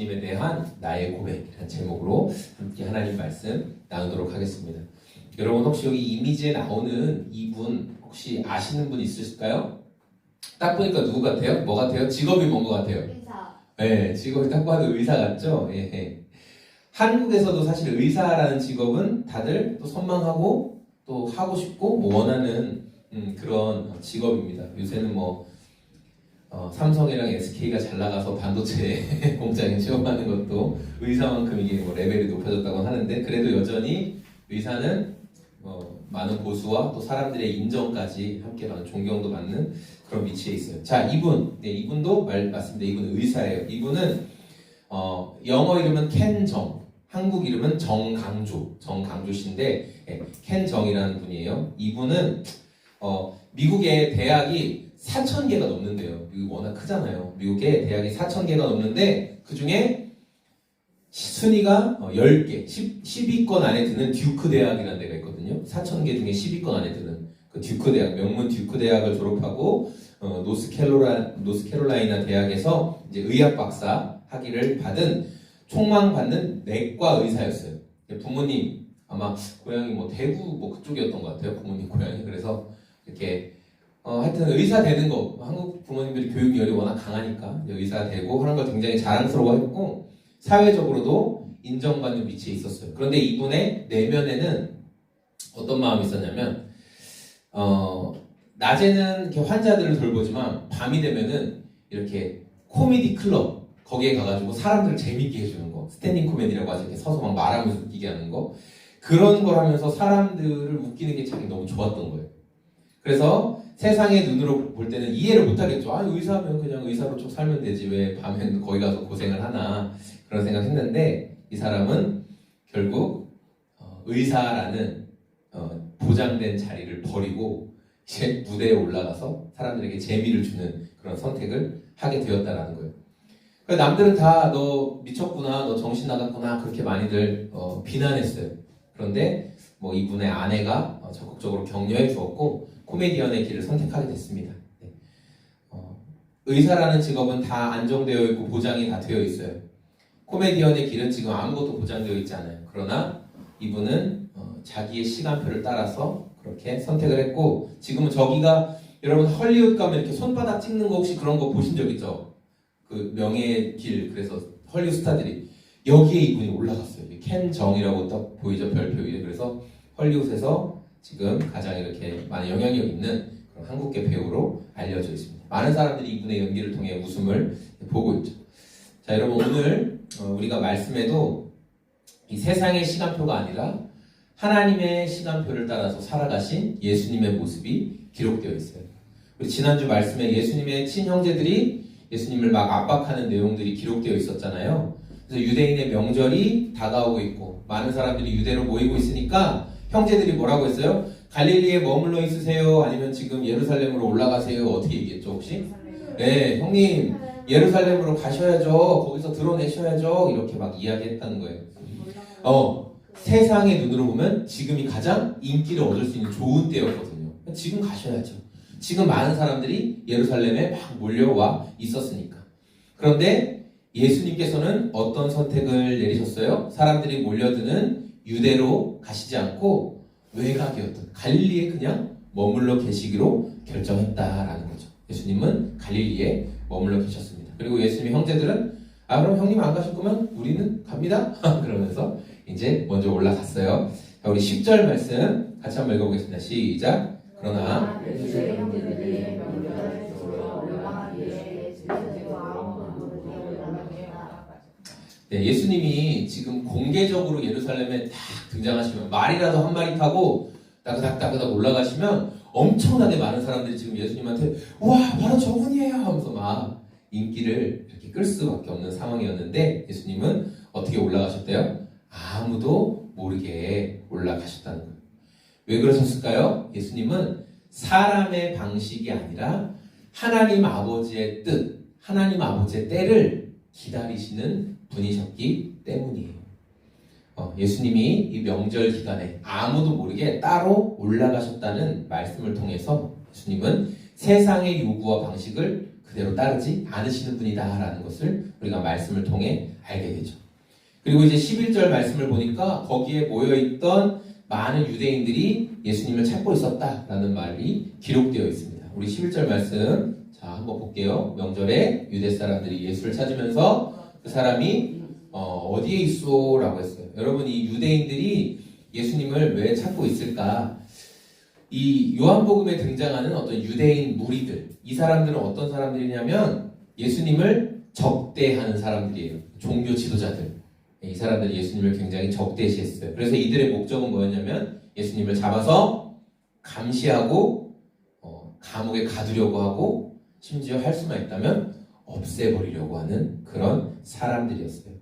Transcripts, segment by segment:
예수님에 대한 나의 고백이라는 제목으로 함께 하나님 말씀 나누도록 하겠습니다. 여러분 혹시 여기 이미지에 나오는 이분 혹시 아시는 분 있으실까요? 딱 보니까 누구 같아요? 뭐 같아요? 직업이 뭔 것 같아요? 의사. 네, 직업이 딱 봐도 의사 같죠? 예. 한국에서도 사실 의사라는 직업은 다들 또 선망하고 또 하고 싶고 뭐 원하는 그런 직업입니다. 요새는 뭐 삼성이랑 SK가 잘 나가서 반도체 공장에 취업하는 것도 의사만큼 이게 뭐 레벨이 높아졌다고 하는데 그래도 여전히 의사는 많은 보수와 또 사람들의 인정까지 함께 받는 존경도 받는 그런 위치에 있어요. 자, 이분도 맞습니다. 이분은 의사예요. 이분은 영어 이름은 켄 정, 한국 이름은 정강조 씨인데 켄 정이라는 분이에요. 이분은 미국의 대학이 4,000개가 넘는데요. 미국 워낙 크잖아요. 미국의 대학이 4,000개가 넘는데 그 중에 순위가 10개, 10위권 안에 드는 듀크 대학이라는 데가 있거든요. 4,000개 중에 10위권 안에 드는 그 듀크 대학, 명문 듀크 대학을 졸업하고 노스캐롤라이나 대학에서 이제 의학 박사 학위를 받은 촉망받는 내과 의사였어요. 부모님 아마 고향이 뭐 대구 뭐 그쪽이었던 것 같아요. 부모님 고향이. 그래서 이렇게 하여튼 의사 되는 거 한국 부모님들이 교육열이 워낙 강하니까 의사 되고 하는 걸 굉장히 자랑스러워했고 사회적으로도 인정받는 위치에 있었어요. 그런데 이분의 내면에는 어떤 마음이 있었냐면 낮에는 이렇게 환자들을 돌보지만 밤이 되면은 이렇게 코미디 클럽 거기에 가가지고 사람들을 재밌게 해주는 거 스탠딩 코미디라고 하죠. 이렇게 서서 막 말하면서 웃기게 하는 거 그런 걸 하면서 사람들을 웃기는 게 자기 너무 좋았던 거예요. 그래서 세상의 눈으로 볼 때는 이해를 못하겠죠. 의사면 그냥 의사로 쭉 살면 되지 왜 밤에는 거기 가서 고생을 하나 그런 생각했는데 이 사람은 결국 의사라는 보장된 자리를 버리고 이제 무대에 올라가서 사람들에게 재미를 주는 그런 선택을 하게 되었다라는 거예요. 남들은 다 너 미쳤구나, 너 정신 나갔구나 그렇게 많이들 비난했어요. 그런데 뭐 이분의 아내가 적극적으로 격려해 주었고 코미디언의 길을 선택하게 됐습니다. 의사라는 직업은 다 안정되어 있고 보장이 다 되어 있어요. 코미디언의 길은 지금 아무것도 보장되어 있지 않아요. 그러나 이분은 자기의 시간표를 따라서 그렇게 선택을 했고 지금은 저기가 여러분 헐리우드 가면 이렇게 손바닥 찍는 거 혹시 그런 거 보신 적 있죠? 그 명예의 길 그래서 헐리우드 스타들이 여기에 이분이 올라갔어요. 켄 정이라고 딱 보이죠? 별표 위에. 그래서 헐리우드에서 지금 가장 이렇게 많은 영향력 있는 그런 한국계 배우로 알려져 있습니다. 많은 사람들이 이분의 연기를 통해 웃음을 보고 있죠. 자, 여러분 오늘 우리가 말씀에도 이 세상의 시간표가 아니라 하나님의 시간표를 따라서 살아가신 예수님의 모습이 기록되어 있어요. 우리 지난주 말씀에 예수님의 친형제들이 예수님을 막 압박하는 내용들이 기록되어 있었잖아요. 그래서 유대인의 명절이 다가오고 있고 많은 사람들이 유대로 모이고 있으니까 형제들이 뭐라고 했어요? 갈릴리에 머물러 있으세요? 아니면 지금 예루살렘으로 올라가세요? 어떻게 얘기했죠 혹시? 네, 형님 예루살렘으로 가셔야죠. 거기서 드러내셔야죠. 이렇게 막 이야기했다는 거예요. 세상의 눈으로 보면 지금이 가장 인기를 얻을 수 있는 좋은 때였거든요. 지금 가셔야죠. 지금 많은 사람들이 예루살렘에 막 몰려와 있었으니까. 그런데 예수님께서는 어떤 선택을 내리셨어요? 사람들이 몰려드는 유대로 가시지 않고 외곽이었던 갈릴리에 그냥 머물러 계시기로 결정했다라는 거죠. 예수님은 갈릴리에 머물러 계셨습니다. 그리고 예수님의 형제들은 그럼 형님 안 가실 거면 우리는 갑니다. 그러면서 이제 먼저 올라갔어요. 자, 우리 10절 말씀 같이 한번 읽어보겠습니다. 시작. 그러나 네, 예수님이 지금 공개적으로 예루살렘에 딱 등장하시면 말이라도 한 마리 타고 따그닥 올라가시면 엄청나게 많은 사람들이 지금 예수님한테 와 바로 저분이에요 하면서 막 인기를 이렇게 끌 수밖에 없는 상황이었는데 예수님은 어떻게 올라가셨대요? 아무도 모르게 올라가셨다는 거예요. 왜 그러셨을까요? 예수님은 사람의 방식이 아니라 하나님 아버지의 뜻, 하나님 아버지의 때를 기다리시는 분이셨기 때문이에요. 예수님이 이 명절 기간에 아무도 모르게 따로 올라가셨다는 말씀을 통해서 예수님은 세상의 요구와 방식을 그대로 따르지 않으시는 분이다라는 것을 우리가 말씀을 통해 알게 되죠. 그리고 이제 11절 말씀을 보니까 거기에 모여있던 많은 유대인들이 예수님을 찾고 있었다라는 말이 기록되어 있습니다. 우리 11절 말씀 자 한번 볼게요. 명절에 유대 사람들이 예수를 찾으면서 그 사람이 어디에 있소? 라고 했어요. 여러분 이 유대인들이 예수님을 왜 찾고 있을까? 이 요한복음에 등장하는 어떤 유대인 무리들, 이 사람들은 어떤 사람들이냐면 예수님을 적대하는 사람들이에요. 종교 지도자들. 이 사람들이 예수님을 굉장히 적대시했어요. 그래서 이들의 목적은 뭐였냐면 예수님을 잡아서 감시하고 감옥에 가두려고 하고 심지어 할 수만 있다면 없애버리려고 하는 그런 사람들이었어요.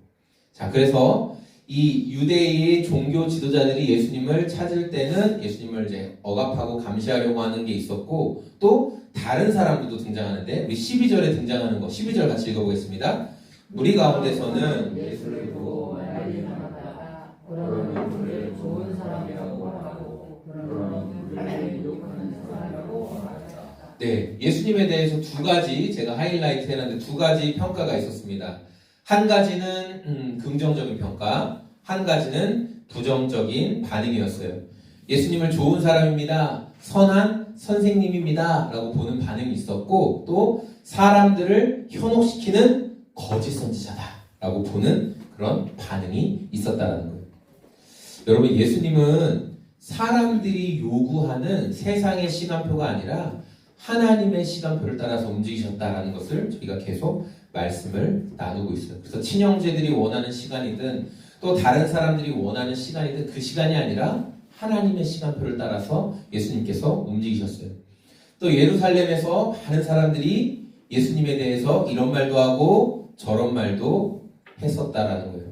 자, 그래서 이 유대의 종교 지도자들이 예수님을 찾을 때는 예수님을 이제 억압하고 감시하려고 하는 게 있었고 또 다른 사람들도 등장하는데 우리 12절에 등장하는 거 12절 같이 읽어보겠습니다. 우리 가운데서는 예수를 보고 난리나다가 그러는 우리를 좋은 사람이라고 하고 그러는 우리를 욕하는 사람이라고 하였다. 네, 예수님에 대해서 두 가지 제가 하이라이트 해놨는데 두 가지 평가가 있었습니다. 한 가지는 긍정적인 평가, 한 가지는 부정적인 반응이었어요. 예수님을 좋은 사람입니다. 선한 선생님입니다. 라고 보는 반응이 있었고 또 사람들을 현혹시키는 거짓 선지자다. 라고 보는 그런 반응이 있었다는 거예요. 여러분 예수님은 사람들이 요구하는 세상의 시간표가 아니라 하나님의 시간표를 따라서 움직이셨다라는 것을 저희가 계속 말씀을 나누고 있어요. 그래서 친형제들이 원하는 시간이든 또 다른 사람들이 원하는 시간이든 그 시간이 아니라 하나님의 시간표를 따라서 예수님께서 움직이셨어요. 또 예루살렘에서 많은 사람들이 예수님에 대해서 이런 말도 하고 저런 말도 했었다라는 거예요.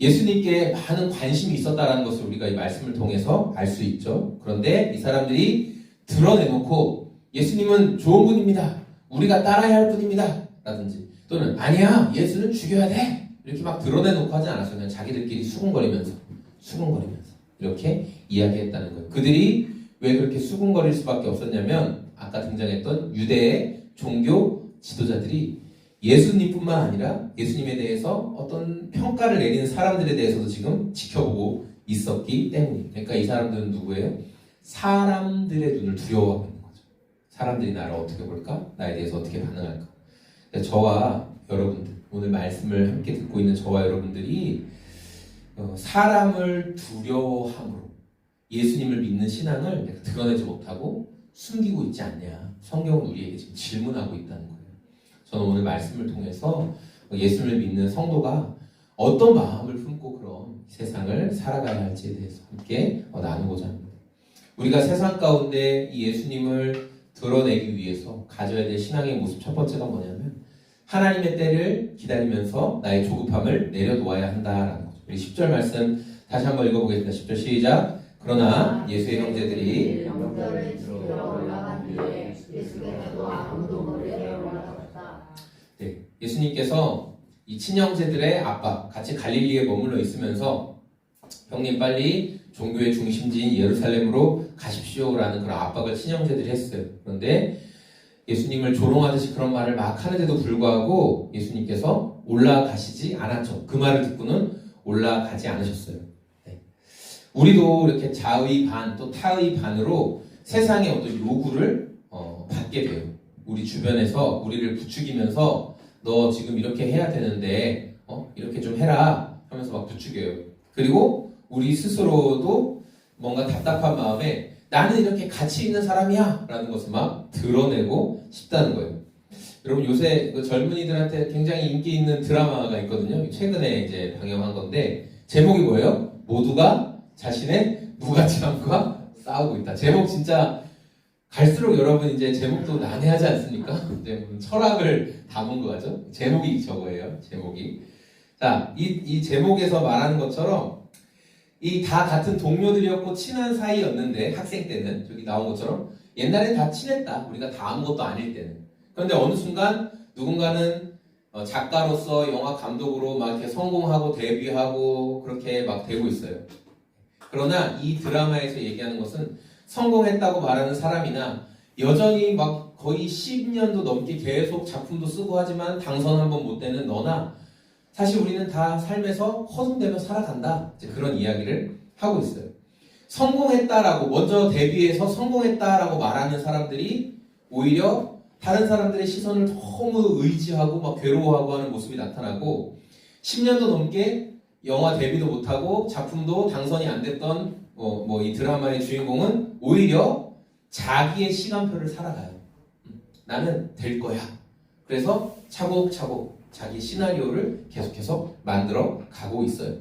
예수님께 많은 관심이 있었다라는 것을 우리가 이 말씀을 통해서 알 수 있죠. 그런데 이 사람들이 드러내놓고 예수님은 좋은 분입니다. 우리가 따라야 할 분입니다. 라든지 또는 아니야 예수는 죽여야 돼 이렇게 막 드러내놓고 하지 않았어요. 그냥 자기들끼리 수군거리면서 이렇게 이야기했다는 거예요. 그들이 왜 그렇게 수군거릴 수밖에 없었냐면 아까 등장했던 유대의 종교 지도자들이 예수님뿐만 아니라 예수님에 대해서 어떤 평가를 내리는 사람들에 대해서도 지금 지켜보고 있었기 때문이에요. 그러니까 이 사람들은 누구예요? 사람들의 눈을 두려워하고 있는 거죠. 사람들이 나를 어떻게 볼까? 나에 대해서 어떻게 반응할까? 저와 여러분들, 오늘 말씀을 함께 듣고 있는 저와 여러분들이 사람을 두려워함으로 예수님을 믿는 신앙을 드러내지 못하고 숨기고 있지 않냐. 성경은 우리에게 지금 질문하고 있다는 거예요. 저는 오늘 말씀을 통해서 예수님을 믿는 성도가 어떤 마음을 품고 그런 세상을 살아가야 할지에 대해서 함께 나누고자 합니다. 우리가 세상 가운데 이 예수님을 드러내기 위해서 가져야 될 신앙의 모습 첫 번째가 뭐냐면 하나님의 때를 기다리면서 나의 조급함을 내려놓아야 한다라는 거죠. 우리 10절 말씀 다시 한번 읽어보겠습니다. 10절 시작. 그러나 예수의 형제들이 영절을 지키러 올라간 뒤에 예수께서도 아무도 모르게 올라갔다. 네, 예수님께서 이 친형제들의 아빠 같이 갈릴리에 머물러 있으면서 형님 빨리 종교의 중심지인 예루살렘으로 가십시오라는 그런 압박을 친형제들이 했어요. 그런데 예수님을 조롱하듯이 그런 말을 막 하는데도 불구하고 예수님께서 올라가시지 않았죠. 그 말을 듣고는 올라가지 않으셨어요. 네. 우리도 이렇게 자의 반 또 타의 반으로 세상의 어떤 요구를 받게 돼요. 우리 주변에서 우리를 부추기면서 너 지금 이렇게 해야 되는데 이렇게 좀 해라 하면서 막 부추겨요. 그리고 우리 스스로도 뭔가 답답한 마음에 나는 이렇게 가치 있는 사람이야 라는 것을 막 드러내고 싶다는 거예요. 여러분 요새 그 젊은이들한테 굉장히 인기 있는 드라마가 있거든요. 최근에 이제 방영한 건데 제목이 뭐예요? 모두가 자신의 무가치함과 싸우고 있다. 제목 진짜 갈수록 여러분 이제 제목도 난해하지 않습니까? 이제 철학을 담은 거죠. 제목이 저거예요. 제목이. 자, 이 제목에서 말하는 것처럼 이 다 같은 동료들이었고 친한 사이였는데 학생 때는 저기 나온 것처럼 옛날엔 다 친했다. 우리가 다 아무것도 아닐 때는. 그런데 어느 순간 누군가는 작가로서 영화 감독으로 막 이렇게 성공하고 데뷔하고 그렇게 막 되고 있어요. 그러나 이 드라마에서 얘기하는 것은 성공했다고 말하는 사람이나 여전히 막 거의 10년도 넘게 계속 작품도 쓰고 하지만 당선 한 번 못 되는 너나 사실 우리는 다 삶에서 허둥대며 살아간다. 이제 그런 이야기를 하고 있어요. 성공했다라고 먼저 데뷔해서 성공했다라고 말하는 사람들이 오히려 다른 사람들의 시선을 너무 의지하고 막 괴로워하고 하는 모습이 나타나고 10년도 넘게 영화 데뷔도 못하고 작품도 당선이 안 됐던 이 드라마의 주인공은 오히려 자기의 시간표를 살아가요. 나는 될 거야. 그래서 차곡차곡 자기 시나리오를 계속해서 만들어 가고 있어요.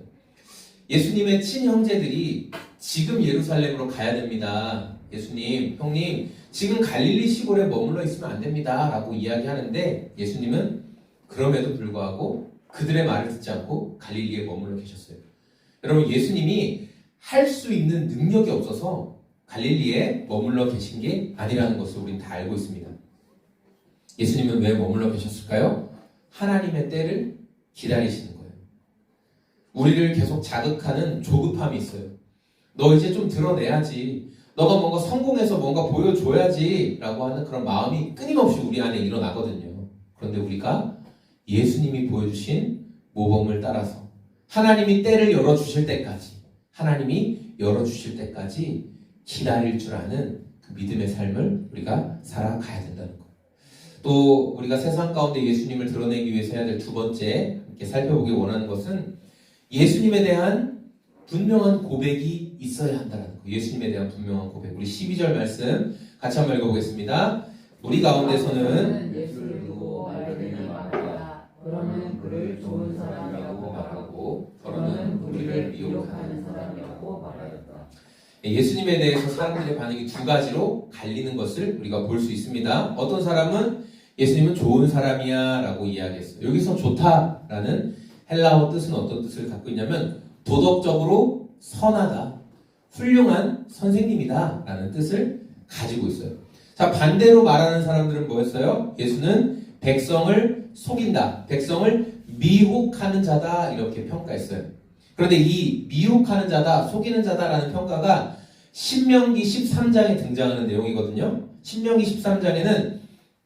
예수님의 친형제들이 지금 예루살렘으로 가야 됩니다. 예수님, 형님, 지금 갈릴리 시골에 머물러 있으면 안 됩니다. 라고 이야기하는데 예수님은 그럼에도 불구하고 그들의 말을 듣지 않고 갈릴리에 머물러 계셨어요. 여러분, 예수님이 할 수 있는 능력이 없어서 갈릴리에 머물러 계신 게 아니라는 것을 우리는 다 알고 있습니다. 예수님은 왜 머물러 계셨을까요? 하나님의 때를 기다리시는 거예요. 우리를 계속 자극하는 조급함이 있어요. 너 이제 좀 드러내야지. 너가 뭔가 성공해서 뭔가 보여줘야지 라고 하는 그런 마음이 끊임없이 우리 안에 일어나거든요. 그런데 우리가 예수님이 보여주신 모범을 따라서 하나님이 때를 열어주실 때까지 하나님이 열어주실 때까지 기다릴 줄 아는 그 믿음의 삶을 우리가 살아가야 된다는 거예요. 또 우리가 세상 가운데 예수님을 드러내기 위해서 해야 될 두 번째 이렇게 살펴보기 원하는 것은 예수님에 대한 분명한 고백이 있어야 한다는 거예요. 예수님에 대한 분명한 고백. 우리 12절 말씀 같이 한번 읽어보겠습니다. 우리 가운데서는 예수를 두고 말되는 말이다. 그러면 그를 좋은 사람이라고 말하고 더러는 우리를 미혹하는 사람이라고 말하였다. 예수님에 대해서 사람들의 반응이 두 가지로 갈리는 것을 우리가 볼 수 있습니다. 어떤 사람은 예수님은 좋은 사람이야 라고 이야기했어요. 여기서 좋다라는 헬라어 뜻은 어떤 뜻을 갖고 있냐면 도덕적으로 선하다, 훌륭한 선생님이다 라는 뜻을 가지고 있어요. 자, 반대로 말하는 사람들은 뭐였어요? 예수는 백성을 속인다, 백성을 미혹하는 자다 이렇게 평가했어요. 그런데 이 미혹하는 자다, 속이는 자다라는 평가가 신명기 13장에 등장하는 내용이거든요. 신명기 13장에는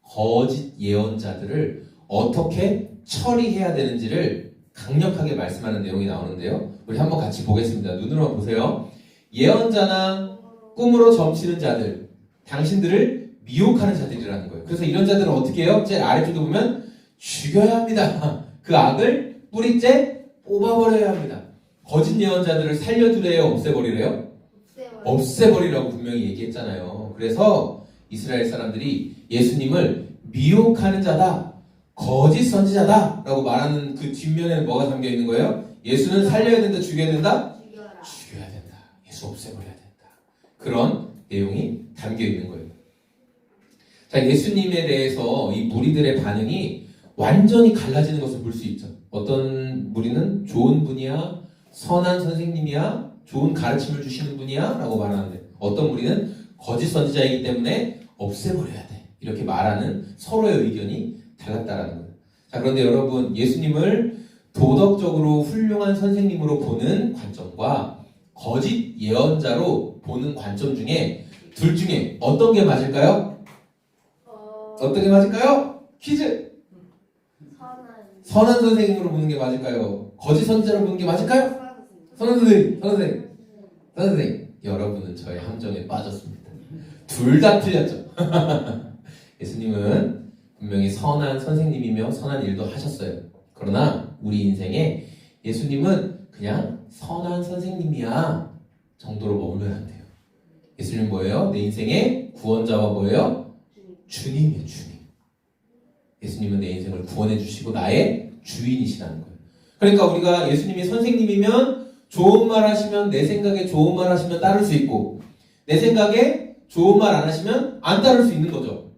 거짓 예언자들을 어떻게 처리해야 되는지를 강력하게 말씀하는 내용이 나오는데요. 우리 한번 같이 보겠습니다. 눈으로만 보세요. 예언자나 꿈으로 점치는 자들, 당신들을 미혹하는 자들이라는 거예요. 그래서 이런 자들은 어떻게 해요? 제일 아래쪽에 보면 죽여야 합니다. 그 악을 뿌리째 뽑아버려야 합니다. 거짓 예언자들을 살려두래요? 없애버리래요? 없애버리라고 분명히 얘기했잖아요. 그래서 이스라엘 사람들이 예수님을 미혹하는 자다, 거짓 선지자다 라고 말하는 그 뒷면에는 뭐가 담겨 있는 거예요? 예수는 살려야 된다, 죽여야 된다? 죽여야 된다. 예수 없애버려야 된다. 그런 내용이 담겨 있는 거예요. 자, 예수님에 대해서 이 무리들의 반응이 완전히 갈라지는 것을 볼 수 있죠. 어떤 무리는 좋은 분이야, 선한 선생님이야, 좋은 가르침을 주시는 분이야 라고 말하는데 어떤 무리는 거짓 선지자이기 때문에 없애버려야 돼 이렇게 말하는 서로의 의견이 달랐다라는 거예요. 자, 그런데 여러분, 예수님을 도덕적으로 훌륭한 선생님으로 보는 관점과 거짓 예언자로 보는 관점 중에 둘 중에 어떤 게 맞을까요? 어떤 게 맞을까요? 퀴즈! 선한 선생님으로 보는 게 맞을까요? 거짓 선지자로 보는 게 맞을까요? 선한 선생님. 여러분은 저의 함정에 빠졌습니다. 둘 다 틀렸죠. 예수님은 분명히 선한 선생님이며 선한 일도 하셨어요. 그러나 우리 인생에 예수님은 그냥 선한 선생님이야 정도로 머물러야 한대요. 예수님은 뭐예요? 내 인생의 구원자와 뭐예요? 주님이에요. 주님. 예수님은 내 인생을 구원해 주시고 나의 주인이시라는 거예요. 그러니까 우리가 예수님이 선생님이면 좋은 말 하시면 내 생각에 좋은 말 하시면 따를 수 있고 내 생각에 좋은 말 안 하시면 안 따를 수 있는 거죠.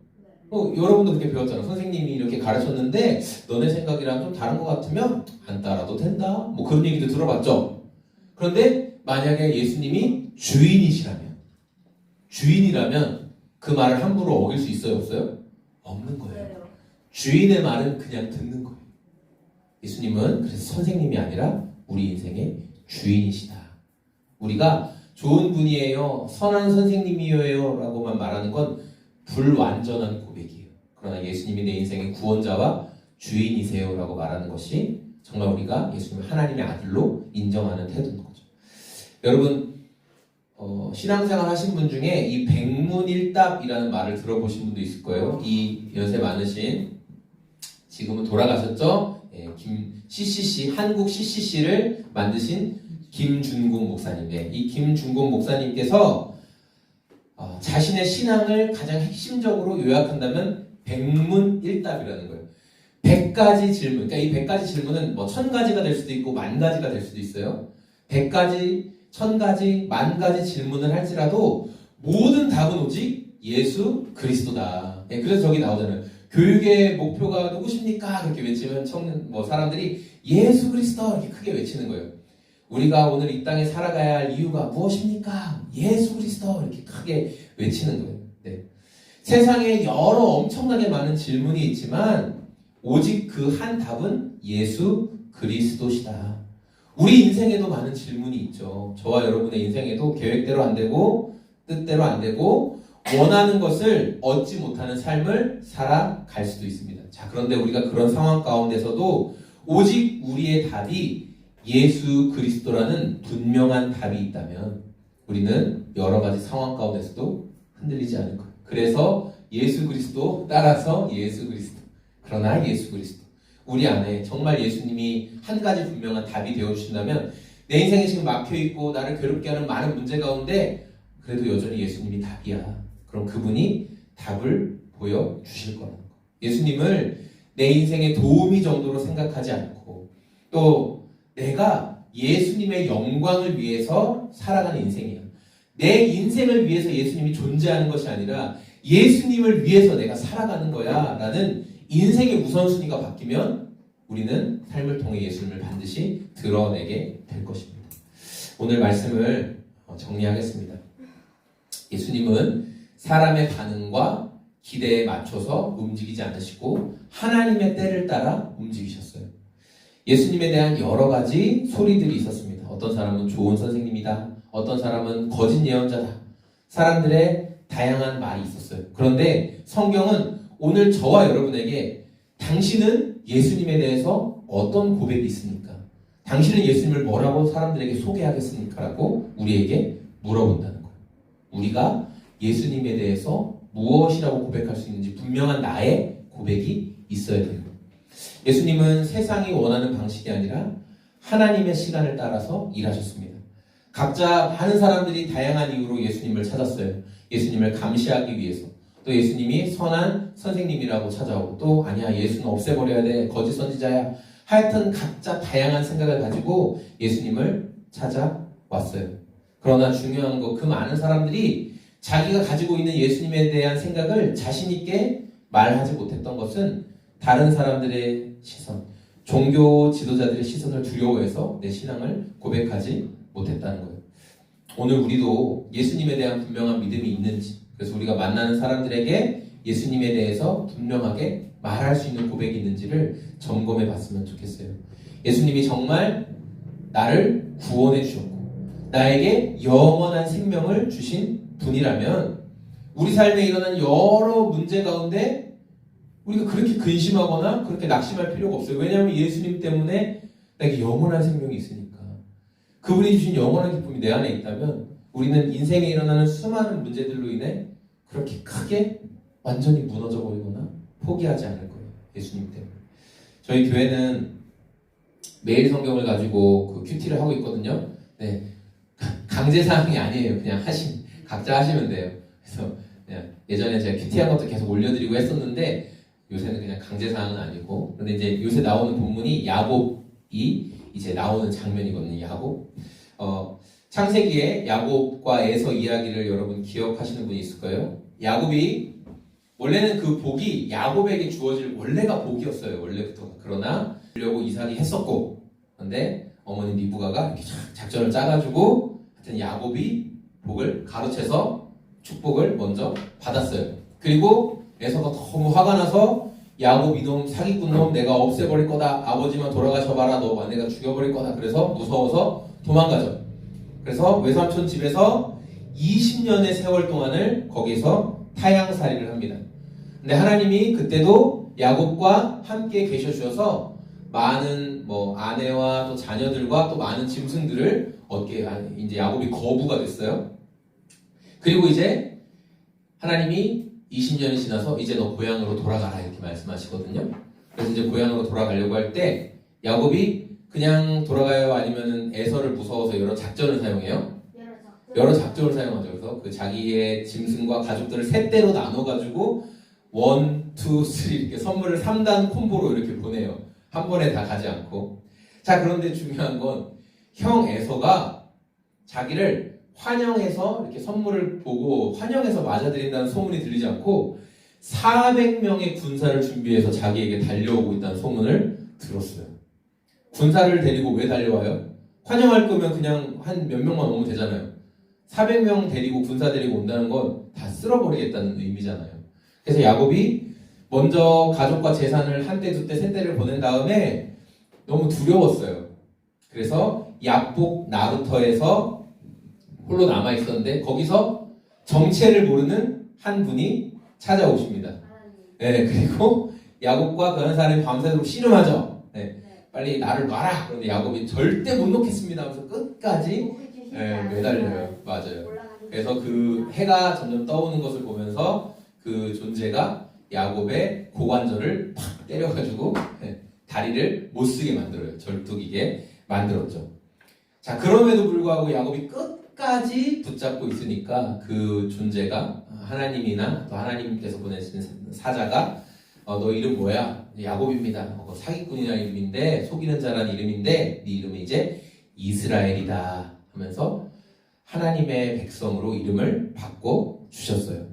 여러분도 그렇게 배웠잖아. 선생님이 이렇게 가르쳤는데 너네 생각이랑 좀 다른 것 같으면 안 따라도 된다. 뭐 그런 얘기도 들어봤죠. 그런데 만약에 예수님이 주인이라면 그 말을 함부로 어길 수 있어요? 없어요? 없는 거예요. 주인의 말은 그냥 듣는 거예요. 예수님은 그래서 선생님이 아니라 우리 인생의 주인이시다. 우리가 좋은 분이에요, 선한 선생님이에요 라고만 말하는 건 불완전한 고백이에요. 그러나 예수님이 내 인생의 구원자와 주인이세요라고 말하는 것이 정말 우리가 예수님을 하나님의 아들로 인정하는 태도인 거죠. 여러분 신앙생활 하신 분 중에 이 백문일답이라는 말을 들어보신 분도 있을 거예요. 이 연세 많으신 지금은 돌아가셨죠? 김 CCC 한국 CCC를 만드신 김준공 목사님인데 이 김준공 목사님께서 자신의 신앙을 가장 핵심적으로 요약한다면 백문일답이라는 거예요. 100가지 질문, 그러니까 이 100가지 질문은 뭐 1000가지가 될 수도 있고 10,000가지가 될 수도 있어요. 100가지, 1000가지, 10,000가지 질문을 할지라도 모든 답은 오직 예수 그리스도다. 그래서 저기 나오잖아요. 교육의 목표가 누구십니까? 그렇게 외치면 사람들이 예수 그리스도 이렇게 크게 외치는 거예요. 우리가 오늘 이 땅에 살아가야 할 이유가 무엇입니까? 예수 그리스도 이렇게 크게 외치는 거예요. 네. 세상에 여러 엄청나게 많은 질문이 있지만 오직 그 한 답은 예수 그리스도시다. 우리 인생에도 많은 질문이 있죠. 저와 여러분의 인생에도 계획대로 안 되고 뜻대로 안 되고 원하는 것을 얻지 못하는 삶을 살아갈 수도 있습니다. 자, 그런데 우리가 그런 상황 가운데서도 오직 우리의 답이 예수 그리스도라는 분명한 답이 있다면 우리는 여러 가지 상황 가운데서도 흔들리지 않을 거예요. 그래서 예수 그리스도 따라서 예수 그리스도. 그러나 예수 그리스도. 우리 안에 정말 예수님이 한 가지 분명한 답이 되어주신다면 내 인생에 지금 막혀있고 나를 괴롭게 하는 많은 문제 가운데 그래도 여전히 예수님이 답이야. 그럼 그분이 답을 보여주실 거라는 거. 예수님을 내 인생의 도우미 정도로 생각하지 않고 또 내가 예수님의 영광을 위해서 살아가는 인생이야. 내 인생을 위해서 예수님이 존재하는 것이 아니라 예수님을 위해서 내가 살아가는 거야 라는 인생의 우선순위가 바뀌면 우리는 삶을 통해 예수님을 반드시 드러내게 될 것입니다. 오늘 말씀을 정리하겠습니다. 예수님은 사람의 반응과 기대에 맞춰서 움직이지 않으시고 하나님의 때를 따라 움직이셨어요. 예수님에 대한 여러 가지 소리들이 있었습니다. 어떤 사람은 좋은 선생님이다. 어떤 사람은 거짓 예언자다. 사람들의 다양한 말이 있었어요. 그런데 성경은 오늘 저와 여러분에게 당신은 예수님에 대해서 어떤 고백이 있습니까? 당신은 예수님을 뭐라고 사람들에게 소개하겠습니까? 라고 우리에게 물어본다는 거예요. 우리가 예수님에 대해서 무엇이라고 고백할 수 있는지 분명한 나의 고백이 있어야 돼요. 예수님은 세상이 원하는 방식이 아니라 하나님의 시간을 따라서 일하셨습니다. 각자 많은 사람들이 다양한 이유로 예수님을 찾았어요. 예수님을 감시하기 위해서. 또 예수님이 선한 선생님이라고 찾아오고 또 아니야 예수는 없애버려야 돼 거짓 선지자야. 하여튼 각자 다양한 생각을 가지고 예수님을 찾아왔어요. 그러나 중요한 거 그 많은 사람들이 자기가 가지고 있는 예수님에 대한 생각을 자신 있게 말하지 못했던 것은 다른 사람들의 시선, 종교 지도자들의 시선을 두려워해서 내 신앙을 고백하지 못했다는 거예요. 오늘 우리도 예수님에 대한 분명한 믿음이 있는지, 그래서 우리가 만나는 사람들에게 예수님에 대해서 분명하게 말할 수 있는 고백이 있는지를 점검해 봤으면 좋겠어요. 예수님이 정말 나를 구원해 주셨고 나에게 영원한 생명을 주신 분이라면 우리 삶에 일어난 여러 문제 가운데 우리가 그렇게 근심하거나 그렇게 낙심할 필요가 없어요. 왜냐하면 예수님 때문에 나에게 영원한 생명이 있으니까. 그분이 주신 영원한 기쁨이 내 안에 있다면 우리는 인생에 일어나는 수많은 문제들로 인해 그렇게 크게 완전히 무너져 버리거나 포기하지 않을 거예요. 예수님 때문에. 저희 교회는 매일 성경을 가지고 그 큐티를 하고 있거든요. 네. 강제사항이 아니에요. 그냥 각자 하시면 돼요. 그래서 그냥 예전에 제가 큐티한 것도 계속 올려드리고 했었는데 요새는 그냥 강제사항은 아니고. 근데 이제 요새 나오는 본문이 야곱이 이제 나오는 장면이거든요. 야곱. 창세기에 야곱과 에서 이야기를 여러분 기억하시는 분이 있을 거예요. 야곱이 원래는 그 복이 야곱에게 주어질 원래가 복이었어요. 원래부터. 그러나 주려고 이삭이 했었고, 그런데 어머니 리브가가 이렇게 작전을 짜가지고 하여튼 야곱이 복을 가로채서 축복을 먼저 받았어요. 그리고 에서가 너무 화가 나서 야곱 이놈 사기꾼 놈 내가 없애버릴 거다. 아버지만 돌아가셔봐라. 너 내가 죽여버릴 거다. 그래서 무서워서 도망가죠. 그래서 외삼촌 집에서 20년의 세월 동안을 거기서 타향살이를 합니다. 근데 하나님이 그때도 야곱과 함께 계셔 주셔서 많은 뭐 아내와 또 자녀들과 또 많은 짐승들을 얻게 이제 야곱이 거부가 됐어요. 그리고 이제 하나님이 20년이 지나서 이제 너 고향으로 돌아가라 이렇게 말씀하시거든요. 그래서 이제 고향으로 돌아가려고 할 때 야곱이 그냥 돌아가요? 아니면은 에서를 무서워서 여러 작전을 사용해요? 여러 작전을 사용하죠. 그래서 그 자기의 짐승과 가족들을 세 대로 나눠가지고 1, 2, 3 이렇게 선물을 3단 콤보로 이렇게 보내요. 한 번에 다 가지 않고. 자, 그런데 중요한 건 형 에서가 자기를 환영해서 이렇게 선물을 보고 환영해서 맞아들인다는 소문이 들리지 않고 400명의 군사를 준비해서 자기에게 달려오고 있다는 소문을 들었어요. 군사를 데리고 왜 달려와요? 환영할 거면 그냥 한 몇 명만 오면 되잖아요. 400명 데리고 군사 데리고 온다는 건 다 쓸어버리겠다는 의미잖아요. 그래서 야곱이 먼저 가족과 재산을 한 대, 두 대, 세 대를 보낸 다음에 너무 두려웠어요. 그래서 야복 나루터에서 홀로 남아 있었는데 거기서 정체를 모르는 한 분이 찾아오십니다. 네, 그리고 야곱과 그 한 사람이 밤새도록 씨름하죠. 네, 빨리 나를 놔라. 그런데 야곱이 절대 못 놓겠습니다 하면서 끝까지 매달려요. 맞아요. 그래서 그 해가 점점 떠오는 것을 보면서 그 존재가 야곱의 고관절을 팍 때려가지고 다리를 못 쓰게 만들어요. 절뚝이게 만들었죠. 자, 그럼에도 불구하고 야곱이 끝까지 붙잡고 있으니까 그 존재가 하나님이나 또 하나님께서 보내신 사자가 너 이름 뭐야? 야곱입니다. 사기꾼이라는 이름인데 속이는 자라는 이름인데 네 이름은 이제 이스라엘이다 하면서 하나님의 백성으로 이름을 바꿔 주셨어요.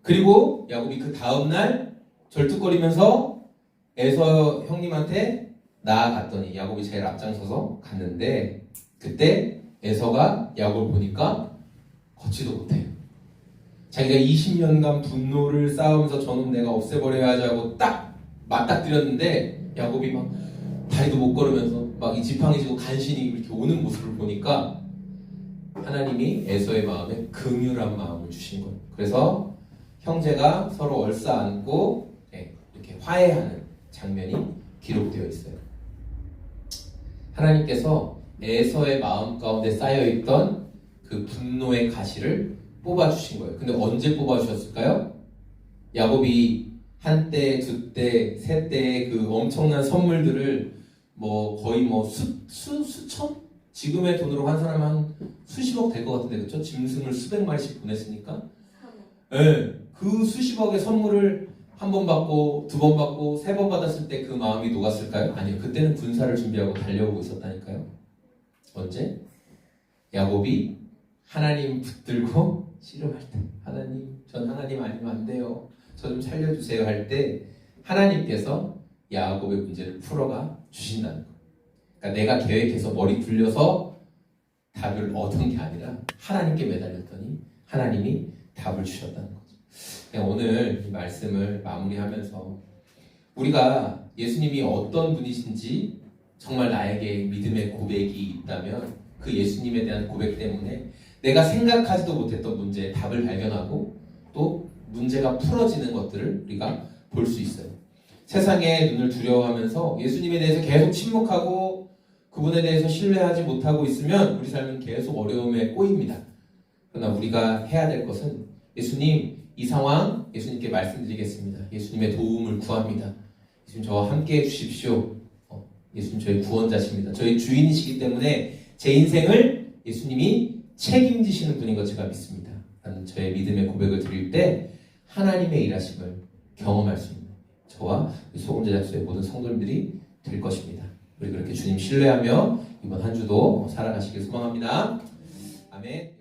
그리고 야곱이 그 다음날 절뚝거리면서 에서 형님한테 나아갔더니 야곱이 제일 앞장서서 갔는데 그때 에서가 야곱을 보니까 걷지도 못해요. 자기가 20년간 분노를 쌓으면서 저놈 내가 없애버려야 하지 하고 딱 맞닥뜨렸는데 야곱이 막 다리도 못 걸으면서 막 이 지팡이 지고 간신히 이렇게 오는 모습을 보니까 하나님이 에서의 마음에 긍휼한 마음을 주신 거예요. 그래서 형제가 서로 얼싸안고 이렇게 화해하는 장면이 기록되어 있어요. 하나님께서 에서의 마음 가운데 쌓여있던 그 분노의 가시를 뽑아주신 거예요. 근데 언제 뽑아주셨을까요? 야곱이 한 때, 두 때, 세 때의 그 엄청난 선물들을 뭐 거의 뭐 수천? 지금의 돈으로 한 사람 한 수십억 될 것 같은데 그쵸? 짐승을 수백 마리씩 보냈으니까 네, 그 수십억의 선물을 한 번 받고 두 번 받고 세 번 받았을 때 그 마음이 녹았을까요? 아니요. 그때는 군사를 준비하고 달려오고 있었다니까요. 언제? 야곱이 하나님 붙들고 씨름할 때 하나님 전 하나님 아니면 안 돼요. 저 좀 살려주세요 할 때 하나님께서 야곱의 문제를 풀어가 주신다는 거예요. 그러니까 내가 계획해서 머리 굴려서 답을 얻은 게 아니라 하나님께 매달렸더니 하나님이 답을 주셨다는 거죠. 그냥 오늘 이 말씀을 마무리하면서 우리가 예수님이 어떤 분이신지 정말 나에게 믿음의 고백이 있다면 그 예수님에 대한 고백 때문에 내가 생각하지도 못했던 문제의 답을 발견하고 또 문제가 풀어지는 것들을 우리가 볼 수 있어요. 세상의 눈을 두려워하면서 예수님에 대해서 계속 침묵하고 그분에 대해서 신뢰하지 못하고 있으면 우리 삶은 계속 어려움에 꼬입니다. 그러나 우리가 해야 될 것은 예수님 이 상황 예수님께 말씀드리겠습니다. 예수님의 도움을 구합니다. 예수님 저와 함께 해주십시오. 예수님 저희 구원자십니다. 저희 주인이시기 때문에 제 인생을 예수님이 책임지시는 분인 것 제가 믿습니다. 라는 저의 믿음의 고백을 드릴 때 하나님의 일하심을 경험할 수 있는 저와 소금 제작소의 모든 성도님들이 될 것입니다. 우리 그렇게 주님 신뢰하며 이번 한 주도 살아가시길 소망합니다. 아멘.